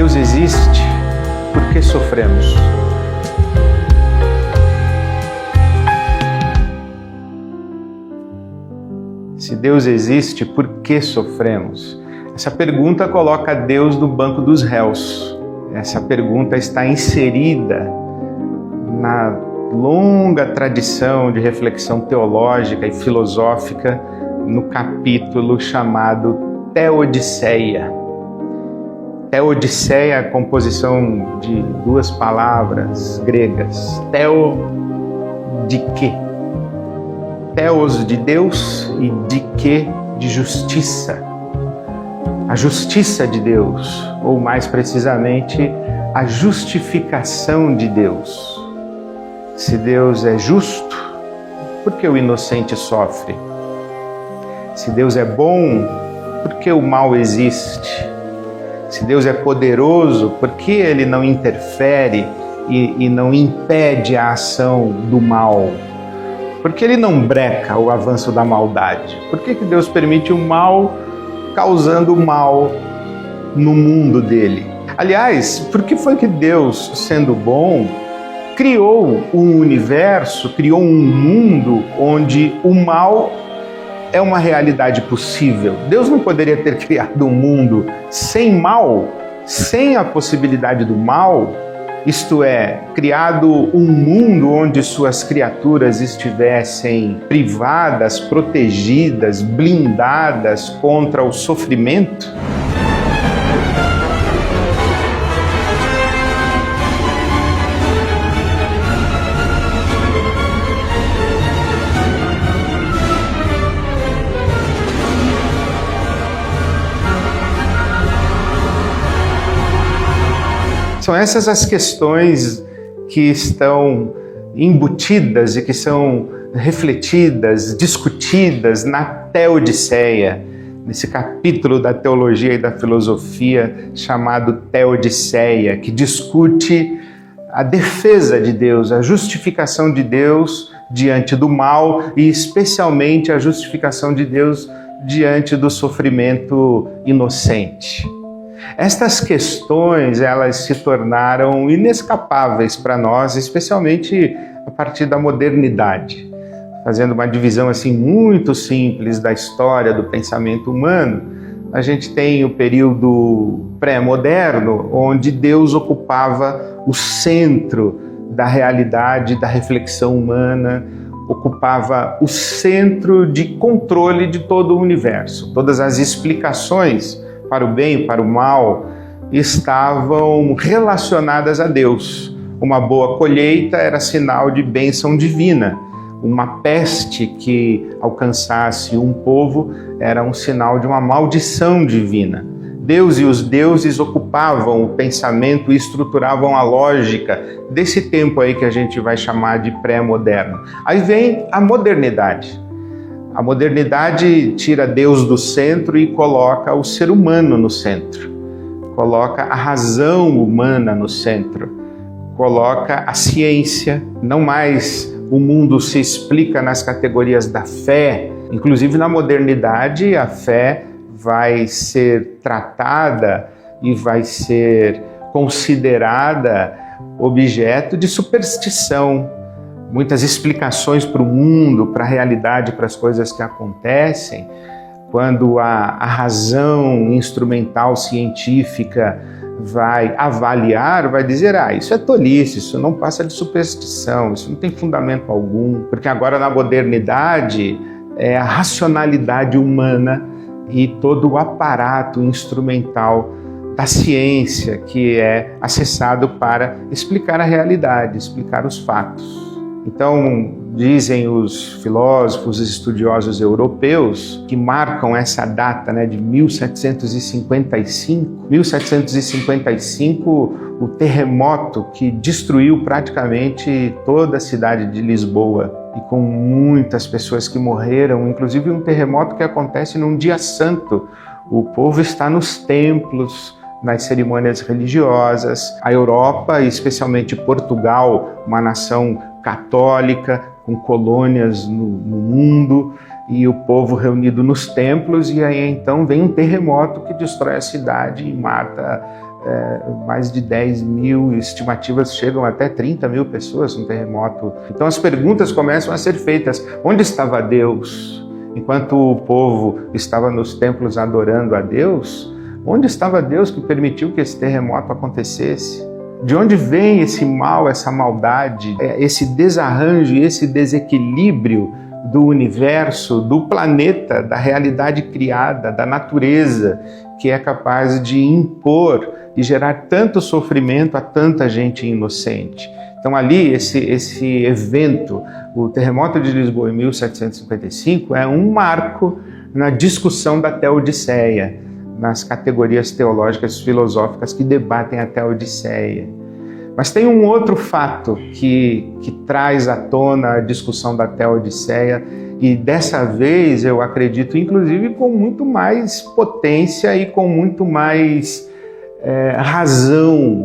Deus existe, por que sofremos? Se Deus existe, por que sofremos? Essa pergunta coloca Deus no banco dos réus. Essa pergunta está inserida na longa tradição de reflexão teológica e filosófica no capítulo chamado Teodiceia. Teodiceia é a composição de duas palavras gregas. Teo, de quê? Theos, de Deus, e de quê? De justiça. A justiça de Deus, ou mais precisamente, a justificação de Deus. Se Deus é justo, por que o inocente sofre? Se Deus é bom, por que o mal existe? Se Deus é poderoso, por que Ele não interfere e não impede a ação do mal? Por que Ele não breca o avanço da maldade? Por que Deus permite o mal causando mal no mundo dele? Aliás, por que foi que Deus, sendo bom, criou um universo, criou um mundo onde o mal é uma realidade possível? Deus não poderia ter criado um mundo sem mal, sem a possibilidade do mal? Isto é, criado um mundo onde suas criaturas estivessem privadas, protegidas, blindadas contra o sofrimento? São essas as questões que estão embutidas e que são refletidas, discutidas na Teodiceia, nesse capítulo da teologia e da filosofia chamado Teodiceia, que discute a defesa de Deus, a justificação de Deus diante do mal e especialmente a justificação de Deus diante do sofrimento inocente. Estas questões, elas se tornaram inescapáveis para nós, especialmente a partir da modernidade. Fazendo uma divisão assim muito simples da história do pensamento humano, a gente tem o período pré-moderno, onde Deus ocupava o centro da realidade, da reflexão humana, ocupava o centro de controle de todo o universo. Todas as explicações para o bem e para o mal, estavam relacionadas a Deus. Uma boa colheita era sinal de bênção divina. Uma peste que alcançasse um povo era um sinal de uma maldição divina. Deus e os deuses ocupavam o pensamento e estruturavam a lógica desse tempo aí que a gente vai chamar de pré-moderno. Aí vem a modernidade. A modernidade tira Deus do centro e coloca o ser humano no centro. Coloca a razão humana no centro. Coloca a ciência. Não mais o mundo se explica nas categorias da fé. Inclusive na modernidade a fé vai ser tratada e vai ser considerada objeto de superstição. Muitas explicações para o mundo, para a realidade, para as coisas que acontecem, quando a razão instrumental científica vai avaliar, vai dizer, isso é tolice, isso não passa de superstição, isso não tem fundamento algum, porque agora na modernidade é a racionalidade humana e todo o aparato instrumental da ciência que é acessado para explicar a realidade, explicar os fatos. Então, dizem os filósofos e estudiosos europeus que marcam essa data, de 1755. 1755, o terremoto que destruiu praticamente toda a cidade de Lisboa e com muitas pessoas que morreram, inclusive um terremoto que acontece num dia santo. O povo está nos templos, nas cerimônias religiosas. A Europa, especialmente Portugal, uma nação católica, com colônias no mundo, e o povo reunido nos templos, e aí então vem um terremoto que destrói a cidade e mata mais de 10 mil, estimativas chegam até 30 mil pessoas no terremoto. Então as perguntas começam a ser feitas: onde estava Deus? Enquanto o povo estava nos templos adorando a Deus, onde estava Deus que permitiu que esse terremoto acontecesse? De onde vem esse mal, essa maldade, esse desarranjo e esse desequilíbrio do universo, do planeta, da realidade criada, da natureza, que é capaz de impor e gerar tanto sofrimento a tanta gente inocente? Então ali, esse evento, o terremoto de Lisboa em 1755, é um marco na discussão da Teodiceia, nas categorias teológicas filosóficas que debatem a Teodiceia. Mas tem um outro fato que traz à tona a discussão da Teodiceia, e dessa vez eu acredito, inclusive, com muito mais potência e com muito mais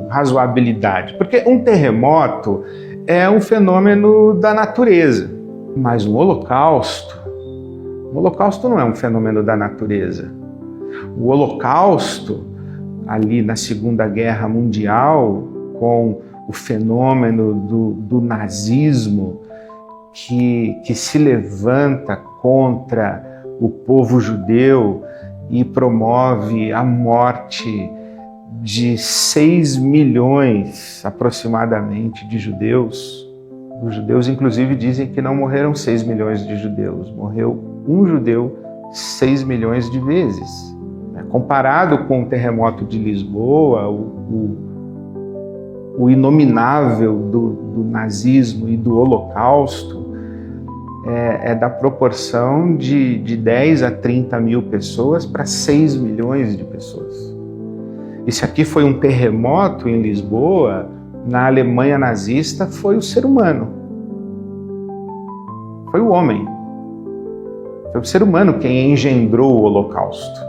razoabilidade. Porque um terremoto é um fenômeno da natureza, mas um holocausto não é um fenômeno da natureza. O Holocausto, ali na Segunda Guerra Mundial, com o fenômeno do nazismo que se levanta contra o povo judeu e promove a morte de 6 milhões aproximadamente de judeus. Os judeus, inclusive, dizem que não morreram 6 milhões de judeus, morreu um judeu 6 milhões de vezes. Comparado com o terremoto de Lisboa, o inominável do nazismo e do Holocausto é da proporção de 10 a 30 mil pessoas para 6 milhões de pessoas. E se aqui foi um terremoto em Lisboa, na Alemanha nazista foi o ser humano. Foi o homem. Foi o ser humano quem engendrou o Holocausto,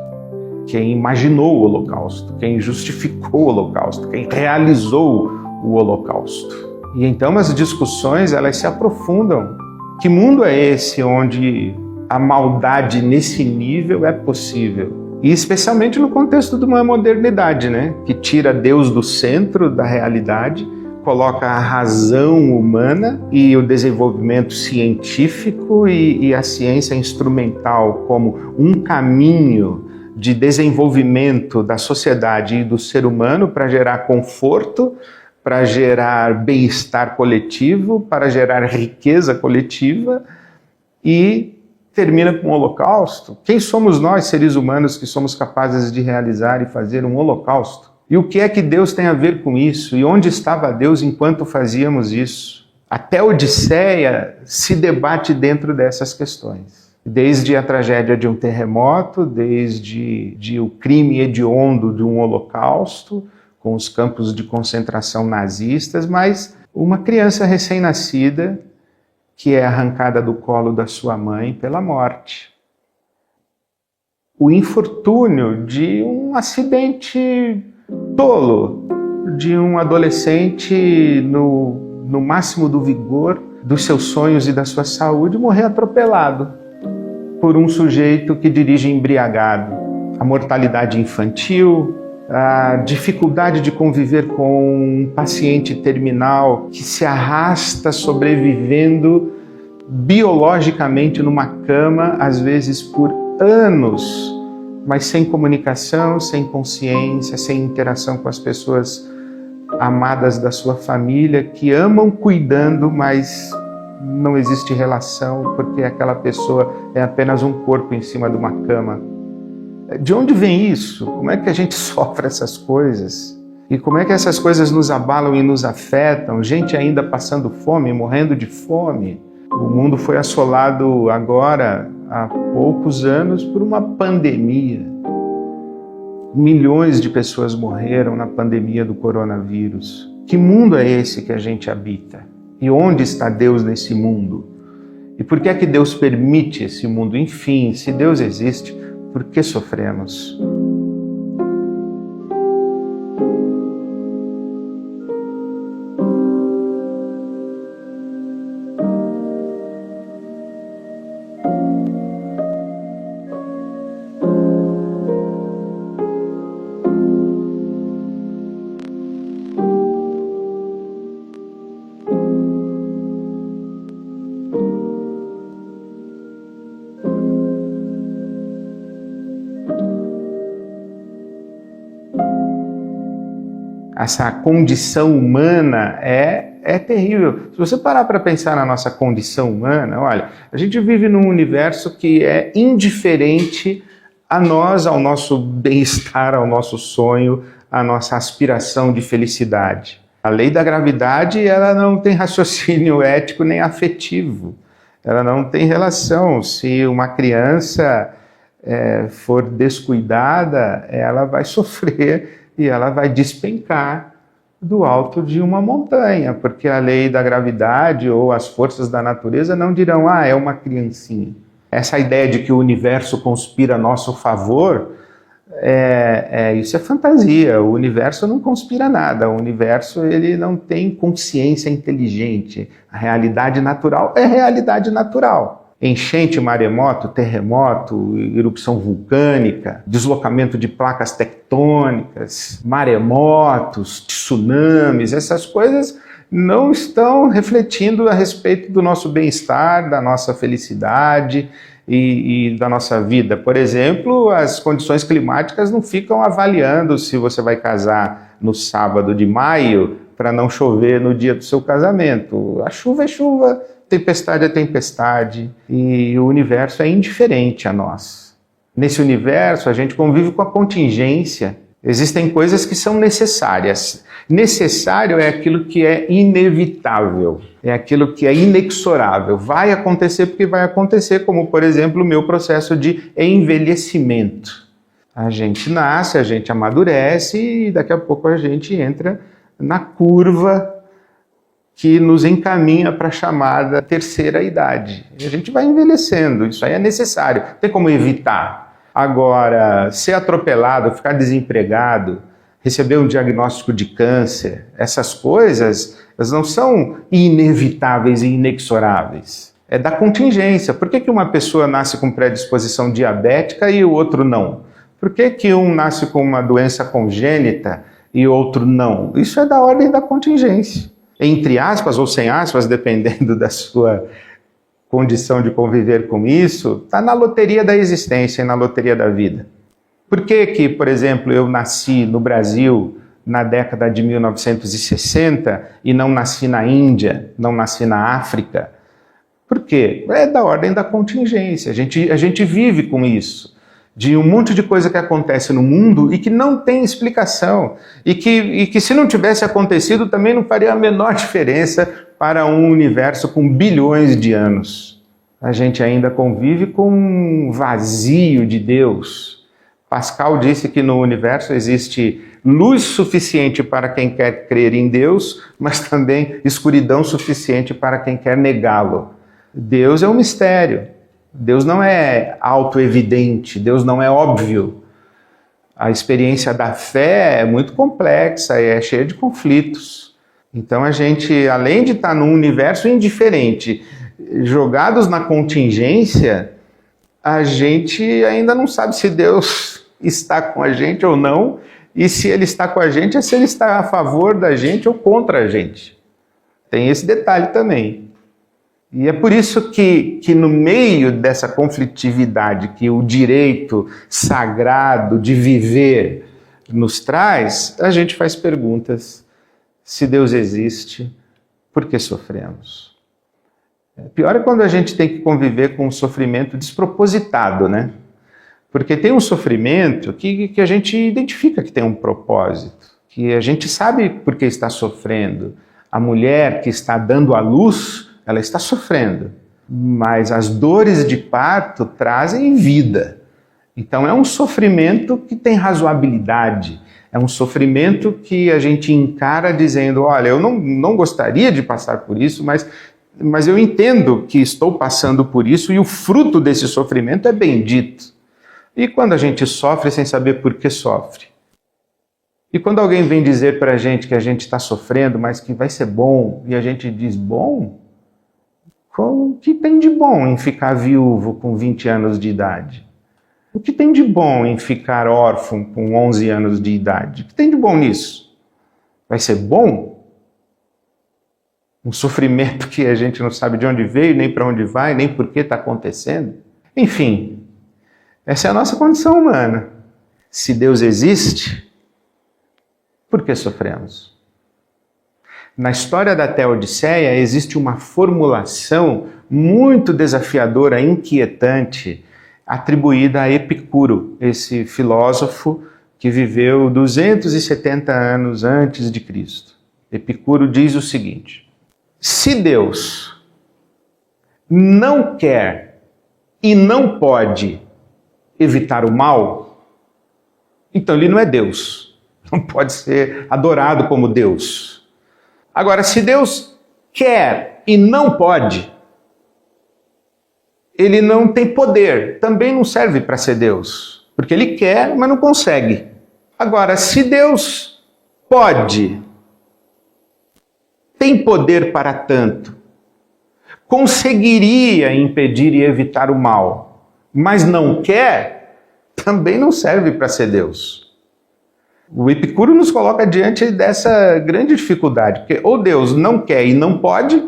quem imaginou o Holocausto, quem justificou o Holocausto, quem realizou o Holocausto. E então as discussões, elas se aprofundam. Que mundo é esse onde a maldade nesse nível é possível? E especialmente no contexto de uma modernidade, né? Que tira Deus do centro da realidade, coloca a razão humana e o desenvolvimento científico e a ciência instrumental como um caminho de desenvolvimento da sociedade e do ser humano para gerar conforto, para gerar bem-estar coletivo, para gerar riqueza coletiva, e termina com o Holocausto. Quem somos nós, seres humanos, que somos capazes de realizar e fazer um Holocausto? E o que é que Deus tem a ver com isso? E onde estava Deus enquanto fazíamos isso? A Teodiceia se debate dentro dessas questões. Desde a tragédia de um terremoto, desde o crime hediondo de um holocausto, com os campos de concentração nazistas, mas uma criança recém-nascida que é arrancada do colo da sua mãe pela morte. O infortúnio de um acidente tolo, de um adolescente no máximo do vigor dos seus sonhos e da sua saúde, morrer atropelado por um sujeito que dirige embriagado. A mortalidade infantil, a dificuldade de conviver com um paciente terminal que se arrasta sobrevivendo biologicamente numa cama, às vezes por anos, mas sem comunicação, sem consciência, sem interação com as pessoas amadas da sua família, que amam cuidando, mas não existe relação, porque aquela pessoa é apenas um corpo em cima de uma cama. De onde vem isso? Como é que a gente sofre essas coisas? E como é que essas coisas nos abalam e nos afetam? Gente ainda passando fome, morrendo de fome. O mundo foi assolado agora, há poucos anos, por uma pandemia. Milhões de pessoas morreram na pandemia do coronavírus. Que mundo é esse que a gente habita? E onde está Deus nesse mundo? E por que é que Deus permite esse mundo? Enfim, se Deus existe, por que sofremos? essa condição humana é terrível. Se você parar para pensar na nossa condição humana, olha, a gente vive num universo que é indiferente a nós, ao nosso bem-estar, ao nosso sonho, à nossa aspiração de felicidade. A lei da gravidade, ela não tem raciocínio ético nem afetivo. Ela não tem relação. Se uma criança for descuidada, ela vai sofrer e ela vai despencar do alto de uma montanha, porque a lei da gravidade ou as forças da natureza não dirão, é uma criancinha. Essa ideia de que o universo conspira a nosso favor, isso é fantasia. O universo não conspira nada. O universo ele não tem consciência inteligente. A realidade natural é realidade natural. Enchente, maremoto, terremoto, erupção vulcânica, deslocamento de placas tectônicas, maremotos, tsunamis, essas coisas não estão refletindo a respeito do nosso bem-estar, da nossa felicidade e da nossa vida. Por exemplo, as condições climáticas não ficam avaliando se você vai casar no sábado de maio para não chover no dia do seu casamento. A chuva é chuva, tempestade é tempestade, e o universo é indiferente a nós. Nesse universo, a gente convive com a contingência. Existem coisas que são necessárias. Necessário é aquilo que é inevitável, é aquilo que é inexorável. Vai acontecer porque vai acontecer, como, por exemplo, o meu processo de envelhecimento. A gente nasce, a gente amadurece e daqui a pouco a gente entra na curva que nos encaminha para a chamada terceira idade. E a gente vai envelhecendo, isso aí é necessário, não tem como evitar. Agora, ser atropelado, ficar desempregado, receber um diagnóstico de câncer, essas coisas, elas não são inevitáveis e inexoráveis. É da contingência. Por que uma pessoa nasce com predisposição diabética e o outro não? Por que um nasce com uma doença congênita e outro não? Isso é da ordem da contingência. Entre aspas ou sem aspas, dependendo da sua condição de conviver com isso, está na loteria da existência e na loteria da vida. Por que, por exemplo, eu nasci no Brasil na década de 1960 e não nasci na Índia, não nasci na África? Por quê? É da ordem da contingência. A gente vive com isso, de um monte de coisa que acontece no mundo e que não tem explicação, e que se não tivesse acontecido também não faria a menor diferença para um universo com bilhões de anos. A gente ainda convive com um vazio de Deus. Pascal disse que no universo existe luz suficiente para quem quer crer em Deus, mas também escuridão suficiente para quem quer negá-lo. Deus é um mistério. Deus não é autoevidente, Deus não é óbvio. A experiência da fé é muito complexa e é cheia de conflitos. Então a gente, além de estar num universo indiferente, jogados na contingência, a gente ainda não sabe se Deus está com a gente ou não, e se Ele está com a gente é se Ele está a favor da gente ou contra a gente. Tem esse detalhe também. E é por isso que no meio dessa conflitividade que o direito sagrado de viver nos traz, a gente faz perguntas. Se Deus existe, por que sofremos? Pior é quando a gente tem que conviver com um sofrimento despropositado, né? Porque tem um sofrimento que a gente identifica que tem um propósito, que a gente sabe por que está sofrendo. A mulher que está dando à luz, ela está sofrendo, mas as dores de parto trazem vida. Então é um sofrimento que tem razoabilidade, é um sofrimento que a gente encara dizendo, olha, eu não gostaria de passar por isso, mas eu entendo que estou passando por isso e o fruto desse sofrimento é bendito. E quando a gente sofre sem saber por que sofre? E quando alguém vem dizer para a gente que a gente está sofrendo, mas que vai ser bom, e a gente diz, bom? O que tem de bom em ficar viúvo com 20 anos de idade? O que tem de bom em ficar órfão com 11 anos de idade? O que tem de bom nisso? Vai ser bom? Um sofrimento que a gente não sabe de onde veio, nem para onde vai, nem por que está acontecendo? Enfim, essa é a nossa condição humana. Se Deus existe, Por que sofremos? Na história da Teodiceia existe uma formulação muito desafiadora, inquietante, atribuída a Epicuro, esse filósofo que viveu 270 anos antes de Cristo. Epicuro diz o seguinte: se Deus não quer e não pode evitar o mal, então ele não é Deus, não pode ser adorado como Deus. Agora, se Deus quer e não pode, ele não tem poder, também não serve para ser Deus, porque ele quer, mas não consegue. Agora, se Deus pode, tem poder para tanto, conseguiria impedir e evitar o mal, mas não quer, também não serve para ser Deus. O Epicuro nos coloca diante dessa grande dificuldade, porque ou Deus não quer e não pode,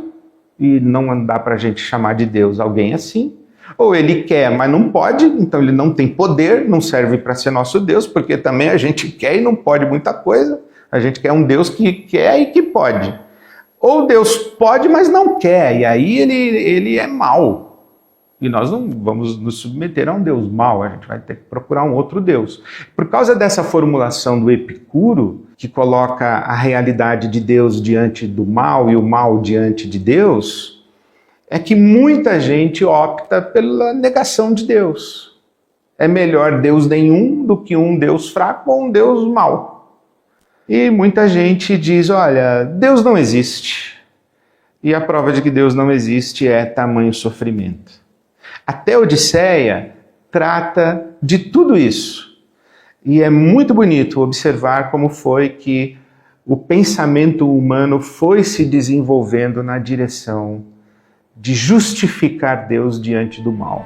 e não dá para a gente chamar de Deus alguém assim, ou ele quer, mas não pode, então ele não tem poder, não serve para ser nosso Deus, porque também a gente quer e não pode muita coisa, a gente quer um Deus que quer e que pode. Ou Deus pode, mas não quer, e aí ele é mau. E nós não vamos nos submeter a um Deus mau, a gente vai ter que procurar um outro Deus. Por causa dessa formulação do Epicuro, que coloca a realidade de Deus diante do mal e o mal diante de Deus, é que muita gente opta pela negação de Deus. É melhor Deus nenhum do que um Deus fraco ou um Deus mau. E muita gente diz, olha, Deus não existe. E a prova de que Deus não existe é tamanho sofrimento. A Teodiceia trata de tudo isso. E é muito bonito observar como foi que o pensamento humano foi se desenvolvendo na direção de justificar Deus diante do mal.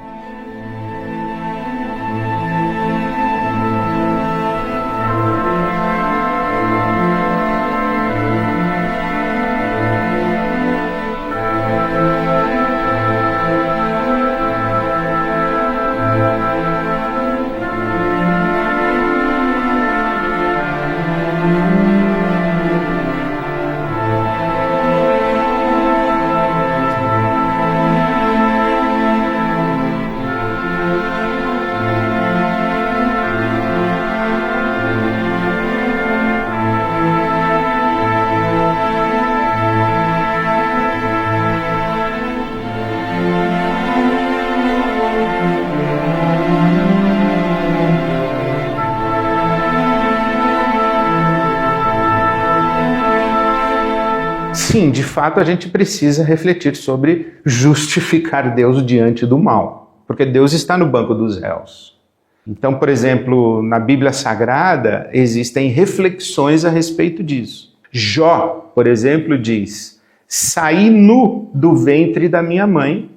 Sim, de fato a gente precisa refletir sobre justificar Deus diante do mal, porque Deus está no banco dos réus. Então, por exemplo, na Bíblia Sagrada existem reflexões a respeito disso. Jó, por exemplo, diz: saí nu do ventre da minha mãe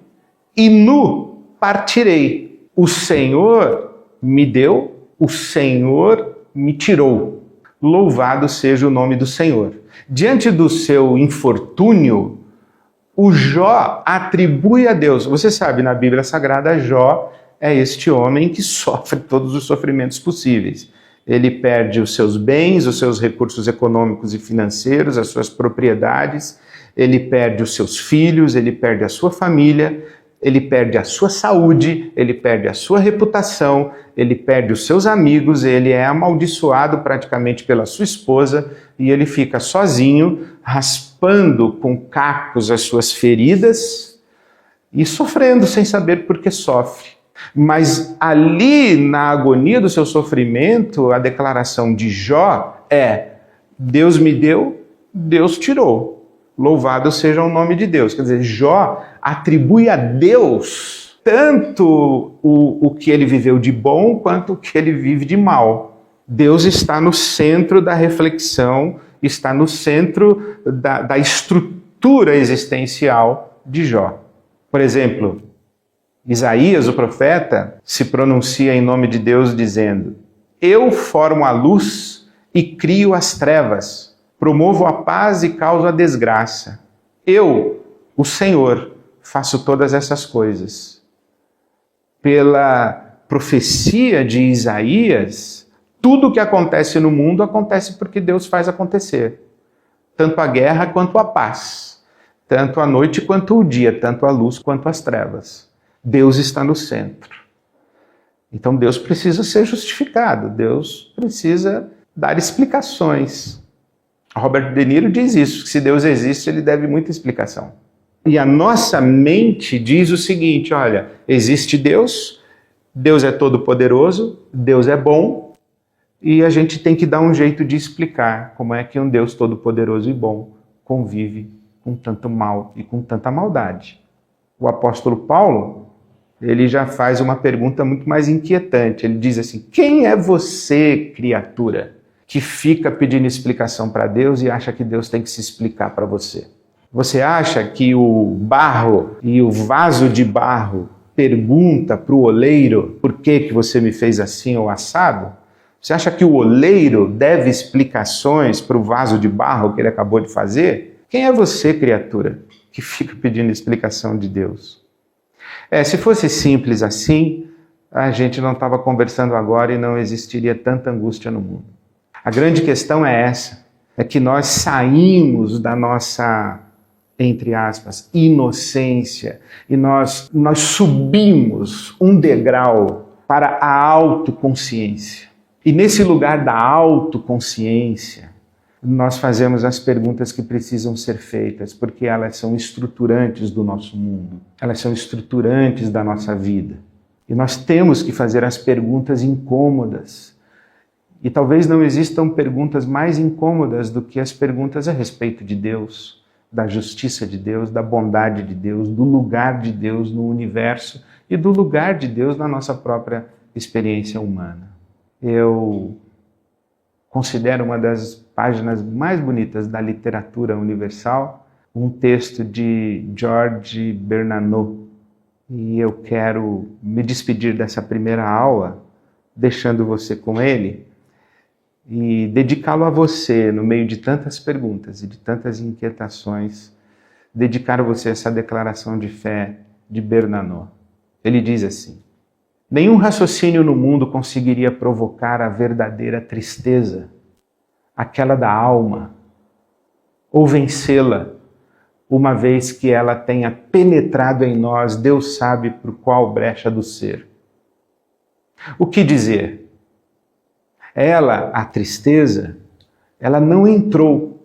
e nu partirei. O Senhor me deu, o Senhor me tirou. Louvado seja o nome do Senhor. Diante do seu infortúnio, o Jó atribui a Deus. Você sabe, na Bíblia Sagrada, Jó é este homem que sofre todos os sofrimentos possíveis. Ele perde os seus bens, os seus recursos econômicos e financeiros, as suas propriedades, ele perde os seus filhos, ele perde a sua família, ele perde a sua saúde, ele perde a sua reputação, ele perde os seus amigos, ele é amaldiçoado praticamente pela sua esposa e ele fica sozinho, raspando com cacos as suas feridas e sofrendo sem saber por que sofre. Mas ali, na agonia do seu sofrimento, a declaração de Jó é: Deus me deu, Deus tirou. Louvado seja o nome de Deus. Quer dizer, Jó atribui a Deus tanto o que ele viveu de bom quanto o que ele vive de mal. Deus está no centro da reflexão, está no centro da estrutura existencial de Jó. Por exemplo, Isaías, o profeta, se pronuncia em nome de Deus dizendo: eu formo a luz e crio as trevas, promovo a paz e causo a desgraça. Eu, o Senhor, faço todas essas coisas. Pela profecia de Isaías, tudo que acontece no mundo acontece porque Deus faz acontecer. Tanto a guerra quanto a paz. Tanto a noite quanto o dia. Tanto a luz quanto as trevas. Deus está no centro. Então Deus precisa ser justificado. Deus precisa dar explicações. Robert De Niro diz isso, que se Deus existe, ele deve muita explicação. E a nossa mente diz o seguinte, olha, existe Deus, Deus é todo-poderoso, Deus é bom, e a gente tem que dar um jeito de explicar como é que um Deus todo-poderoso e bom convive com tanto mal e com tanta maldade. O apóstolo Paulo, ele já faz uma pergunta muito mais inquietante. Ele diz assim, quem é você, criatura, que fica pedindo explicação para Deus e acha que Deus tem que se explicar para você? Você acha que o barro e o vaso de barro pergunta para o oleiro por que você me fez assim ou assado? Você acha que o oleiro deve explicações para o vaso de barro que ele acabou de fazer? Quem é você, criatura, que fica pedindo explicação de Deus? Se fosse simples assim, a gente não estava conversando agora e não existiria tanta angústia no mundo. A grande questão é essa, é que nós saímos da nossa, entre aspas, inocência e nós subimos um degrau para a autoconsciência. E nesse lugar da autoconsciência, nós fazemos as perguntas que precisam ser feitas, porque elas são estruturantes do nosso mundo, elas são estruturantes da nossa vida. E nós temos que fazer as perguntas incômodas. E talvez não existam perguntas mais incômodas do que as perguntas a respeito de Deus, da justiça de Deus, da bondade de Deus, do lugar de Deus no universo e do lugar de Deus na nossa própria experiência humana. Eu considero uma das páginas mais bonitas da literatura universal um texto de George Bernanos. E eu quero me despedir dessa primeira aula, deixando você com ele, e dedicá-lo a você, no meio de tantas perguntas e de tantas inquietações, dedicar a você essa declaração de fé de Bernanos. Ele diz assim, nenhum raciocínio no mundo conseguiria provocar a verdadeira tristeza, aquela da alma, ou vencê-la, uma vez que ela tenha penetrado em nós, Deus sabe por qual brecha do ser. O que dizer? Ela, a tristeza, ela não entrou,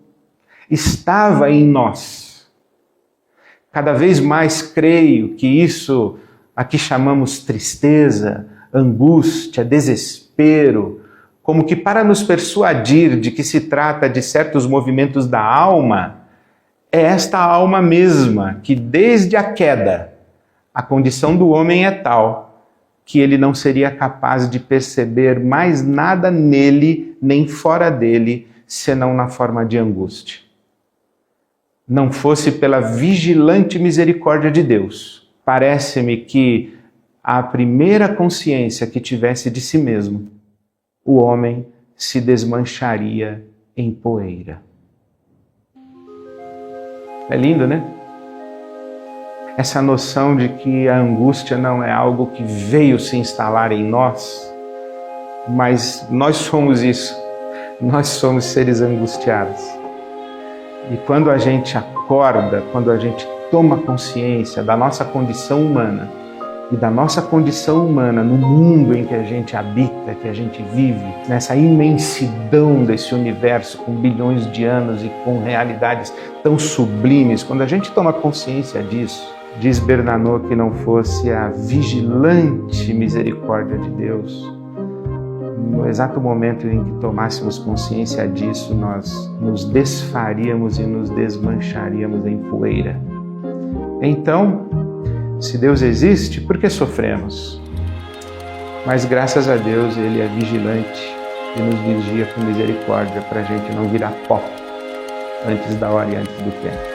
estava em nós. Cada vez mais creio que isso a que chamamos tristeza, angústia, desespero, como que para nos persuadir de que se trata de certos movimentos da alma, é esta alma mesma que desde a queda, a condição do homem é tal que ele não seria capaz de perceber mais nada nele, nem fora dele, senão na forma de angústia. Não fosse pela vigilante misericórdia de Deus, parece-me que a primeira consciência que tivesse de si mesmo, o homem se desmancharia em poeira. É lindo, né? Essa noção de que a angústia não é algo que veio se instalar em nós, mas nós somos isso. Nós somos seres angustiados. E quando a gente acorda, quando a gente toma consciência da nossa condição humana e da nossa condição humana no mundo em que a gente habita, que a gente vive, nessa imensidão desse universo com bilhões de anos e com realidades tão sublimes, quando a gente toma consciência disso, diz Bernanos que não fosse a vigilante misericórdia de Deus, no exato momento em que tomássemos consciência disso, nós nos desfaríamos e nos desmancharíamos em poeira. Então, se Deus existe, por que sofremos? Mas graças a Deus Ele é vigilante e nos vigia com misericórdia para a gente não virar pó antes da hora e antes do tempo.